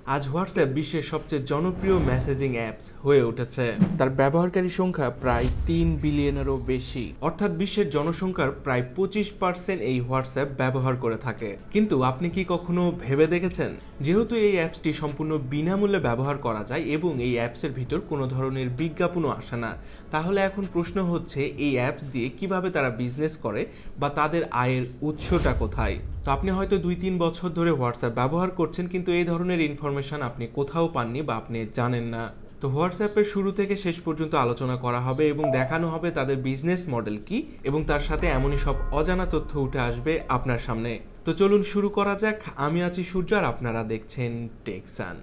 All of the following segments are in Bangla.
আজ হোয়াটসঅ্যাপ বিশ্বের সবচেয়ে জনপ্রিয় মেসেজিং অ্যাপস হয়ে উঠেছে। তার ব্যবহারকারী সংখ্যা প্রায় 3 বিলিয়নেরও বেশি, অর্থাৎ বিশ্বের জনসংখ্যার প্রায় 25% এই হোয়াটসঅ্যাপ ব্যবহার করে থাকে। কিন্তু আপনি কি কখনো ভেবে দেখেছেন, যেহেতু এই অ্যাপসটি সম্পূর্ণ বিনামূল্যে ব্যবহার করা যায় এবং এই অ্যাপসের ভিতর কোনো ধরনের বিজ্ঞাপনও আসে না, তাহলে এখন প্রশ্ন হচ্ছে এই অ্যাপস দিয়ে কিভাবে তারা বিজনেস করে বা তাদের আয়ের উৎসটা কোথায়। তো আপনি হয়তো 2-3 বছর ধরে হোয়াটসঅ্যাপ ব্যবহার করছেন, কিন্তু এই ধরনের ইনফরমেশন আপনি কোথাও পাননি বা আপনি জানেন না। তো হোয়াটসঅ্যাপের শুরু থেকে শেষ পর্যন্ত আলোচনা করা হবে এবং দেখানো হবে তাদের বিজনেস মডেল কি, এবং তার সাথে এমনই সব অজানা তথ্য উঠে আসবে আপনার সামনে। তো চলুন শুরু করা যাক। আমি আছি সূর্য আর আপনারা দেখছেন টেকসান।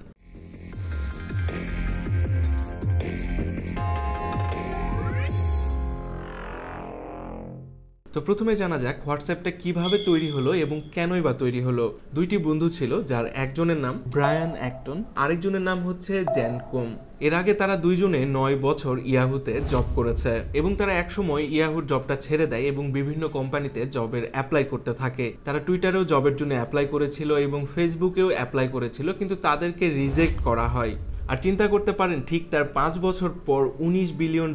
তো প্রথমে জানা যাক হোয়াটসঅ্যাপটা কিভাবে তৈরি হলো এবং কেনই বা তৈরি হলো। দুইটি বন্ধু ছিল, যার একজনের নাম ব্রায়ান অ্যাক্টন, আরেকজনের নাম হচ্ছে জ্যান কোম। এর আগে তারা দুইজনে 9 বছর ইয়াহুতে জব করেছে এবং তারা একসময় ইয়াহুর জবটা ছেড়ে দেয় এবং বিভিন্ন কোম্পানিতে জবের অ্যাপ্লাই করতে থাকে। তারা টুইটারেও জবের জন্য অ্যাপ্লাই করেছিল এবং ফেসবুকেও অ্যাপ্লাই করেছিল, কিন্তু তাদেরকে রিজেক্ট করা হয়। আর চিন্তা করতে পারেন, ঠিক তার 5 বছর পর $19 বিলিয়ন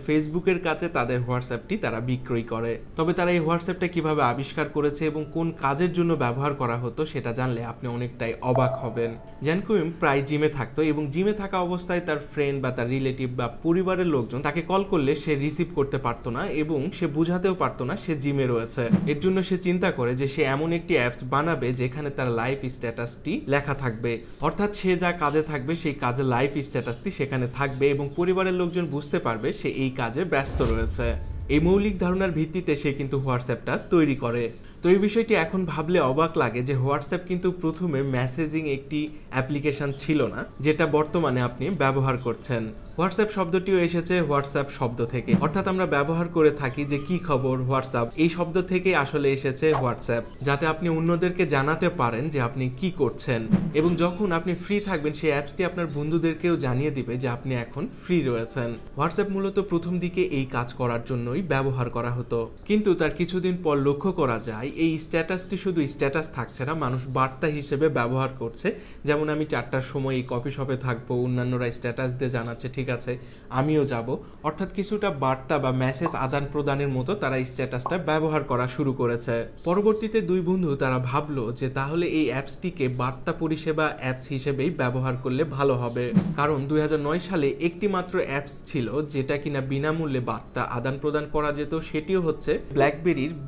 ফেসবুকের কাছে তাদের হোয়াটসঅ্যাপটি তারা বিক্রয় করে। তবে তারা এই হোয়াটসঅ্যাপটা কিভাবে আবিষ্কার করেছে এবং কোন কাজের জন্য ব্যবহার করা হতো সেটা জানলে আপনি অনেকটাই অবাক হবেন। জ্যান কোম প্রায় জিমে থাকতো এবং জিমে থাকা অবস্থায় তার ফ্রেন্ড বা তার রিলেটিভ বা পরিবারের লোকজন তাকে কল করলে সে রিসিভ করতে পারতো না এবং সে বুঝাতেও পারতো না সে জিমে রয়েছে। এর জন্য সে চিন্তা করে যে সে এমন একটি অ্যাপস বানাবে যেখানে তার লাইফ স্ট্যাটাসটি লেখা থাকবে, অর্থাৎ সে যা কাজে থাকবে সেই কাজে লাইফ স্ট্যাটাসটি সেখানে থাকবে এবং পরিবারের লোকজন বুঝতে পারবে সে এই কাজে ব্যস্ত রয়েছে। এই মৌলিক ধারণার ভিত্তিতে সে কিন্তু হোয়াটসঅ্যাপটা তৈরি করে। তো এই বিষয়টি এখন ভাবলে অবাক লাগে যে হোয়াটসঅ্যাপ কিন্তু প্রথমে মেসেজিং একটি অ্যাপ্লিকেশন ছিল না, যেটা বর্তমানে আপনি ব্যবহার করছেন। হোয়াটসঅ্যাপ শব্দটিও এসেছে হোয়াটসঅ্যাপ শব্দ থেকে, অর্থাৎ আমরা ব্যবহার করে থাকি যে কি খবর হোয়াটসঅ্যাপ, এই শব্দ থেকে আসলে এসেছে হোয়াটসঅ্যাপ, যাতে আপনি অন্যদেরকে জানাতে পারেন যে আপনি কি করছেন। এবং যখন আপনি ফ্রি থাকবেন সেই অ্যাপসটি আপনার বন্ধুদেরকেও জানিয়ে দিবে যে আপনি এখন ফ্রি রয়েছেন। হোয়াটসঅ্যাপ মূলত প্রথম দিকে এই কাজ করার জন্যই ব্যবহার করা হতো, কিন্তু তার কিছুদিন পর লক্ষ্য করা যায় এই স্ট্যাটাসটি শুধু স্ট্যাটাস থাকছে না, মানুষ বার্তা হিসেবে ব্যবহার করছে। যেমন আমি 4টার সময় এই কফি শপে থাকবো, অন্যান্যরা স্ট্যাটাস দিয়ে জানাচ্ছে ঠিক আছে আমিও যাব, অর্থাৎ কিছুটা বার্তা বা মেসেজ আদান প্রদানের মতো তারা স্ট্যাটাসটা ব্যবহার করা শুরু করেছে। পরবর্তীতে দুই বন্ধু তারা ভাবলো যে তাহলে এই অ্যাপসটিকে বার্তা পরিষেবা অ্যাপস হিসেবেই ব্যবহার করলে ভালো হবে, কারণ 2009 সালে একটি মাত্র অ্যাপস ছিল যেটা কিনা বিনামূল্যে বার্তা আদান প্রদান করা যেত, সেটিও হচ্ছে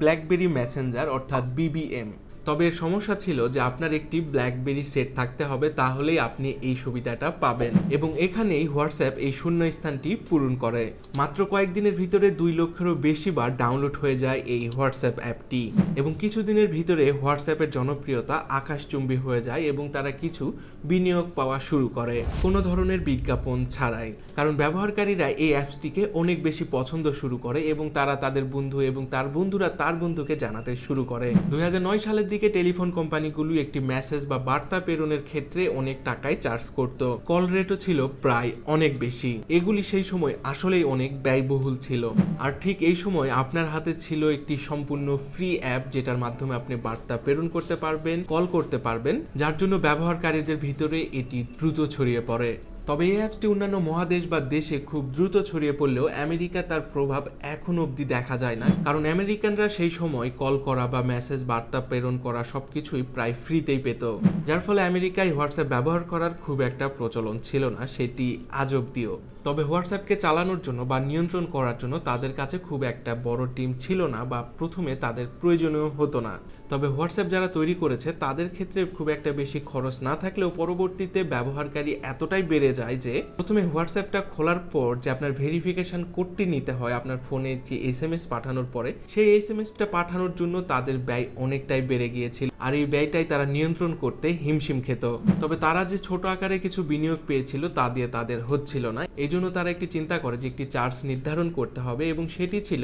ব্ল্যাকবেরি মেসেঞ্জার অর্থাৎ BBM। তবে এর সমস্যা ছিল যে আপনার একটি ব্ল্যাকবেরি সেট থাকতে হবে, তাহলেই আপনি এই সুবিধাটা পাবেন, এবং এখানেই হোয়াটসঅ্যাপ এই শূন্য স্থানটি পূরণ করে। মাত্র কয়েকদিনের ভিতরে 2 লক্ষেরও বেশি বার ডাউনলোড হয়ে যায় এই হোয়াটসঅ্যাপ অ্যাপটি, এবং কিছুদিনের ভিতরে হোয়াটসঅ্যাপের জনপ্রিয়তা আকাশচুম্বী হয়ে যায় এবং তারা কিছু বিনিয়োগ পাওয়া শুরু করে কোনো ধরনের বিজ্ঞাপন ছাড়াই, কারণ ব্যবহারকারীরা এই অ্যাপসটিকে অনেক বেশি পছন্দ শুরু করে এবং তারা তাদের বন্ধু এবং তার বন্ধুরা তার বন্ধুকে জানাতে শুরু করে। 2009 সালের দিকে টেলিফোন কোম্পানিগুলো একটি মেসেজ বা বার্তা প্রেরণের ক্ষেত্রে অনেক টাকায় চার্জ করত, কল রেটও ছিল প্রায় অনেক বেশি। এগুলি সেই সময় আসলেই অনেক ব্যয়বহুল ছিল। আর ঠিক এই সময় আপনার হাতে ছিল একটি সম্পূর্ণ ফ্রি অ্যাপ, যেটার মাধ্যমে আপনি বার্তা প্রেরণ করতে পারবেন, কল করতে পারবেন, যার জন্য ব্যবহারকারীদের ভিতরে এটি দ্রুত ছড়িয়ে পড়ে। তবে এই অ্যাপসটি অন্যান্য মহাদেশ বা দেশে খুব দ্রুত ছড়িয়ে পড়লেও আমেরিকা তার প্রভাব এখনো অবধি দেখা যায় না, কারণ আমেরিকানরা সেই সময় কল করা বা মেসেজ বার্তা প্রেরণ করা সবকিছুই প্রায় ফ্রিতেই পেত, যার ফলে আমেরিকায় হোয়াটসঅ্যাপ ব্যবহার করার খুব একটা প্রচলন ছিল না, সেটি আজ অবধিও। তবে হোয়াটসঅ্যাপকে চালানোর জন্য বা নিয়ন্ত্রণ করার জন্য তাদের কাছে খুব একটা বড় টিম ছিল না বা প্রথমে তাদের প্রয়োজনীয় হতো না। তবে হোয়াটসঅ্যাপ যারা তৈরি করেছে তাদের ক্ষেত্রে খুব একটা বেশি খরচ না থাকলেও পরবর্তীতে ব্যবহারকারী এতটাই বেড়ে যায় যে প্রথমে হোয়াটসঅ্যাপটা খোলার পর যে আপনার ভেরিফিকেশন কোডটি নিতে হয় আপনার ফোনে যে SMS পাঠানোর পরে, সেই SMSটা পাঠানোর জন্য তাদের ব্যয় অনেকটাই বেড়ে গিয়েছিল, আর এই ব্যয়টাই তারা নিয়ন্ত্রণ করতে হিমশিম খেত। তবে তারা যে ছোট আকারে কিছু বিনিয়োগ পেয়েছিল তা দিয়ে তাদের হচ্ছিল না, এই জন্য তারা একটি চিন্তা করে যে একটি চার্জ নির্ধারণ করতে হবে, এবং সেটি ছিল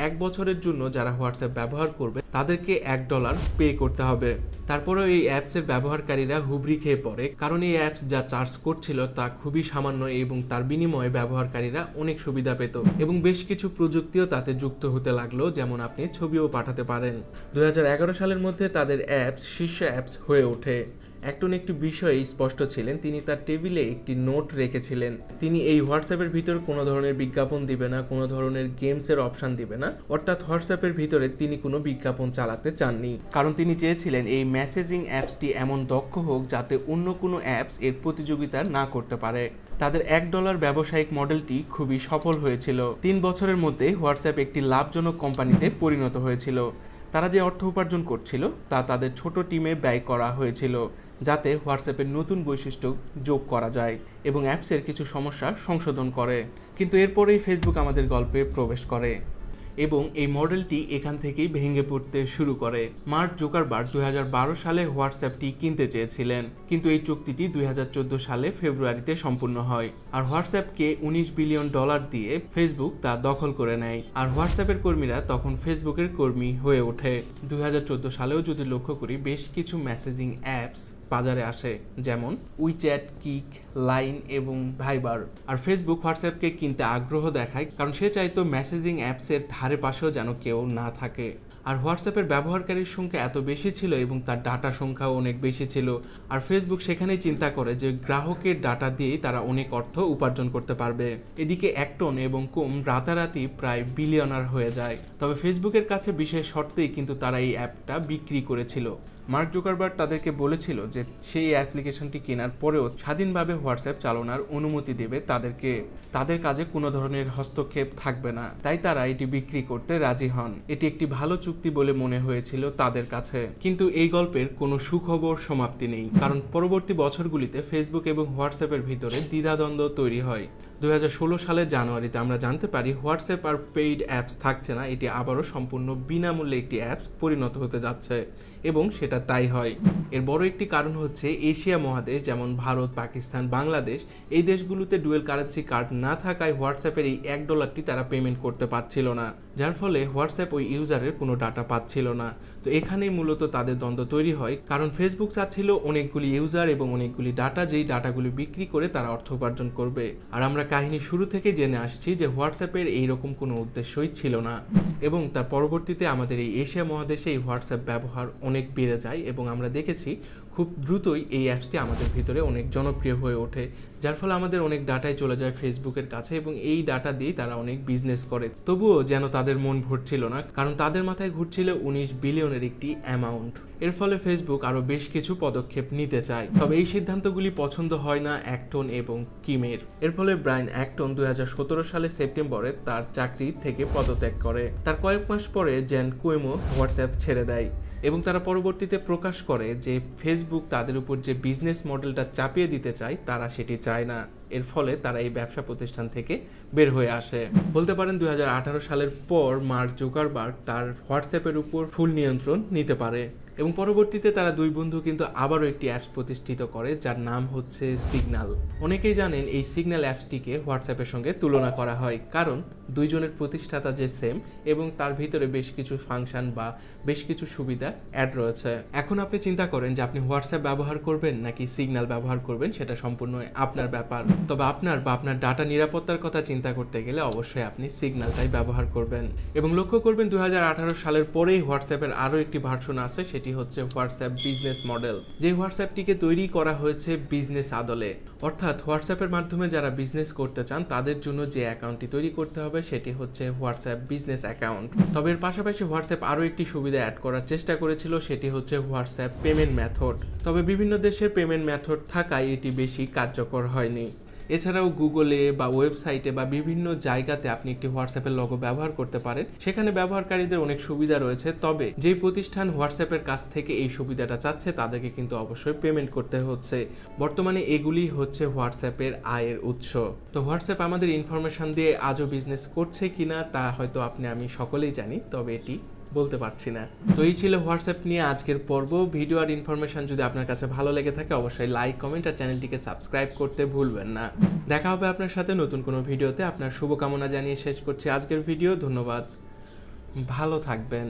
1 বছরের জন্য যারা হোয়াটসঅ্যাপ ব্যবহার করবে তাদেরকে $1 পে করতে হবে। তারপরেও এই অ্যাপসের ব্যবহারকারীরা হুবড়ি খেয়ে পড়ে, কারণ এই অ্যাপস যা চার্জ করছিল তা খুবই সামান্য এবং তার বিনিময়ে ব্যবহারকারীরা অনেক সুবিধা পেত এবং বেশ কিছু প্রযুক্তিও তাতে যুক্ত হতে লাগলো, যেমন আপনি ছবিও পাঠাতে পারেন। 2011 সালের মধ্যে তাদের অ্যাপস শীর্ষ অ্যাপস হয়ে ওঠে। অ্যাক্টন একটি বিষয়ে স্পষ্ট ছিলেন, তিনি তার টেবিলে একটি নোট রেখেছিলেন। তিনি এই হোয়াটসঅ্যাপের ভিতর কোনো ধরনের বিজ্ঞাপন দিবে না, কোনো ধরনের গেমসের অপশান দিবে না, অর্থাৎ হোয়াটসঅ্যাপের ভিতরে তিনি কোনো বিজ্ঞাপন চালাতে চাননি, কারণ তিনি চেয়েছিলেন এই মেসেজিং অ্যাপসটি এমন দক্ষ হোক যাতে অন্য কোনো অ্যাপস এর প্রতিযোগিতা না করতে পারে। তাদের $1 ব্যবসায়িক মডেলটি খুবই সফল হয়েছিল। 3 বছরের মধ্যে হোয়াটসঅ্যাপ একটি লাভজনক কোম্পানিতে পরিণত হয়েছিল। তারা যে অর্থ উপার্জন করছিল তা তাদের ছোট টিমে ব্যয় করা হয়েছিল, যাতে হোয়াটসঅ্যাপের নতুন বৈশিষ্ট্য যোগ করা যায় এবং অ্যাপসের কিছু সমস্যা সংশোধন করে। কিন্তু এরপরেই ফেসবুক আমাদের গল্পে প্রবেশ করে এবং এই মডেলটি এখান থেকেই ভেঙে পড়তে শুরু করে। মার্ক জুকারবার্গ 2012 সালে হোয়াটসঅ্যাপটি কিনতে চেয়েছিলেন, কিন্তু এই চুক্তিটি 2014 সালে ফেব্রুয়ারিতে সম্পূর্ণ হয়। আর হোয়াটসঅ্যাপকে $19 বিলিয়ন দিয়ে ফেসবুক তা দখল করে নেয়। আর হোয়াটসঅ্যাপের কর্মীরা তখন ফেসবুকের কর্মী হয়ে ওঠে। 2014 সালেও যদি লক্ষ্য করি, বেশ কিছু মেসেজিং অ্যাপস বাজারে আসে, যেমন উইচ্যাট, কিক, লাইন এবং ভাইবার। আর ফেসবুক হোয়াটসঅ্যাপকে কিনতে আগ্রহ দেখায়, কারণ সে চাইতো মেসেজিং অ্যাপসের ধারে পাশেও যেন কেউ না থাকে। আর হোয়াটসঅ্যাপের ব্যবহারকারীর সংখ্যা এত বেশি ছিল এবং তার ডাটা সংখ্যাও অনেক বেশি ছিল। আর ফেসবুক সেখানেই চিন্তা করে যে গ্রাহকের ডাটা দিয়েই তারা অনেক অর্থ উপার্জন করতে পারবে। এদিকে অ্যাক্টন এবং কোম রাতারাতি প্রায় বিলিয়নার হয়ে যায়। তবে ফেসবুকের কাছে বিশেষ শর্তেই কিন্তু তারা এই অ্যাপটা বিক্রি করেছিল। মার্ক জুকারবার্গ তাদেরকে বলেছিল যে সেই অ্যাপ্লিকেশনটি কেনার পরেও স্বাধীনভাবে হোয়াটসঅ্যাপ চালানোর অনুমতি দেবে তাদের কাজে কোনো ধরনের হস্তক্ষেপ থাকবে না। তাই তারা এটি বিক্রি করতে রাজি হন। এটি একটি ভালো চুক্তি বলে মনে হয়েছিল তাদের কাছে। কিন্তু এই গল্পের কোনো সুখবর সমাপ্তি নেই, কারণ পরবর্তী বছরগুলিতে ফেসবুক এবং হোয়াটসঅ্যাপের ভিতরে দ্বিধাদ্বন্দ্ব তৈরি হয়। 2016 সালের জানুয়ারিতে আমরা জানতে পারি হোয়াটসঅ্যাপ আর পেইড অ্যাপস থাকছে না, এটি আবারও সম্পূর্ণ বিনামূল্যে একটি অ্যাপস পরিণত হতে যাচ্ছে, এবং সেটা তাই হয়। এর বড় একটি কারণ হচ্ছে এশিয়া মহাদেশ, যেমন ভারত, পাকিস্তান, বাংলাদেশ, এই দেশগুলোতে ডুয়েল কারেন্সি কার্ড না থাকায় হোয়াটসঅ্যাপের এই $1 তারা পেমেন্ট করতে পারছিল না, যার ফলে হোয়াটসঅ্যাপ ওই ইউজারের কোনো ডাটা পাচ্ছিল না। তো এখানেই মূলত তাদের দ্বন্দ্ব তৈরি হয়, কারণ ফেসবুক চাচ্ছিল অনেকগুলি ইউজার এবং অনেকগুলি ডাটা, যেই ডাটাগুলি বিক্রি করে তারা অর্থ উপার্জন করবে। আর আমরা কাহিনী শুরু থেকে জেনে আসছি যে হোয়াটসঅ্যাপের এইরকম কোনো উদ্দেশ্যই ছিল না, এবং তার পরবর্তীতে আমাদের এই এশিয়া মহাদেশে এই হোয়াটসঅ্যাপ ব্যবহার অনেক বেড়ে যায় এবং আমরা দেখেছি খুব দ্রুতই এই অ্যাপসটি আমাদের ভিতরে অনেক জনপ্রিয় হয়ে ওঠে, যার ফলে আমাদের অনেক ডাটাই চলে যায় ফেসবুকের কাছে এবং এই ডাটা দিয়ে তারা অনেক বিজনেস করে। তবুও যেন তাদের মন ভরছিল না, কারণ তাদের মাথায় ঘুরছিল 19 বিলিয়নের একটি অ্যামাউন্ট। এর ফলে ফেসবুক আরও বেশ কিছু পদক্ষেপ নিতে চায়, তবে এই সিদ্ধান্তগুলি পছন্দ হয় না অ্যাক্টন এবং কিমের। এর ফলে ব্রায়ান অ্যাক্টন 2017 সালের সেপ্টেম্বরে তার চাকরি থেকে পদত্যাগ করে। তার কয়েক মাস পরে জ্যান কুয়েমো হোয়াটসঅ্যাপ ছেড়ে দেয় এবং তারা পরবর্তীতে প্রকাশ করে যে ফেসবুক তাদের উপর যে বিজনেস মডেলটা চাপিয়ে দিতে চায় তারা সেটি চায় না। এর ফলে তারা এই ব্যবসা প্রতিষ্ঠান থেকে বের হয়ে আসে। বলতে পারেন 2018 সালের পর মার্ক জুকারবার্গ তার হোয়াটসঅ্যাপের উপর ফুল নিয়ন্ত্রণ নিতে পারে এবং পরবর্তীতে তারা দুই বন্ধু কিন্তু আবারও একটি অ্যাপস প্রতিষ্ঠিত করে, যার নাম হচ্ছে সিগন্যাল। অনেকেই জানেন এই সিগন্যাল অ্যাপসটিকে হোয়াটসঅ্যাপের সঙ্গে তুলনা করা হয়, কারণ দুইজনের প্রতিষ্ঠাতা যে সেম এবং তার ভিতরে বেশ কিছু ফাংশন বা বেশ কিছু সুবিধা অ্যাড রয়েছে। এখন আপনি চিন্তা করেন যে আপনি হোয়াটসঅ্যাপ ব্যবহার করবেন নাকি সিগন্যাল ব্যবহার করবেন, সেটা সম্পূর্ণ আপনার ব্যাপার। তবে আপনার ডাটা নিরাপত্তার কথা চিন্তা করতে গেলে অবশ্যই আপনি সিগন্যালটাই ব্যবহার করবেন। এবং লক্ষ্য করবেন 2018 সালের পরেই হোয়াটসঅ্যাপের আরও একটি ভার্সন আছে, সেটি হচ্ছে হোয়াটসঅ্যাপ বিজনেস মডেল। যে হোয়াটসঅ্যাপটিকে তৈরি করা হয়েছে বিজনেস আদলে, অর্থাৎ হোয়াটসঅ্যাপের মাধ্যমে যারা বিজনেস করতে চান তাদের জন্য যে অ্যাকাউন্টটি তৈরি করতে হবে সেটি হচ্ছে হোয়াটসঅ্যাপ বিজনেস অ্যাকাউন্ট। তবে এর পাশাপাশি হোয়াটসঅ্যাপ আরও একটি সুবিধা অ্যাড করার চেষ্টা করেছিল, সেটি হচ্ছে হোয়াটসঅ্যাপ পেমেন্ট মেথড। তবে বিভিন্ন দেশের পেমেন্ট মেথড থাকায় এটি বেশি কার্যকর হয়নি। এছাড়াও গুগলে বা ওয়েবসাইটে বা বিভিন্ন জায়গাতে আপনি একটি হোয়াটসঅ্যাপের লোগো ব্যবহার করতে পারেন, সেখানে ব্যবহারকারীদের অনেক সুবিধা রয়েছে। তবে যেই প্রতিষ্ঠান হোয়াটসঅ্যাপের কাছ থেকে এই সুবিধাটা চাচ্ছে তাদেরকে কিন্তু অবশ্যই পেমেন্ট করতে হচ্ছে। বর্তমানে এগুলি হচ্ছে হোয়াটসঅ্যাপের আয়ের উৎস। তো হোয়াটসঅ্যাপ আমাদের ইনফরমেশন দিয়ে আজও বিজনেস করছে কিনা তা হয়তো আমি সকলেই জানি, তবে এটি বলতে পারছি না। তো এই ছিল হোয়াটসঅ্যাপ নিয়ে আজকের পর্ব। ভিডিও আর ইনফরমেশন যদি আপনার কাছে ভালো লেগে থাকে অবশ্যই লাইক, কমেন্ট আর চ্যানেলটিকে সাবস্ক্রাইব করতে ভুলবেন না। দেখা হবে আপনার সাথে নতুন কোনো ভিডিওতে। আপনার শুভকামনা জানিয়ে শেষ করছি আজকের ভিডিও। ধন্যবাদ, ভালো থাকবেন।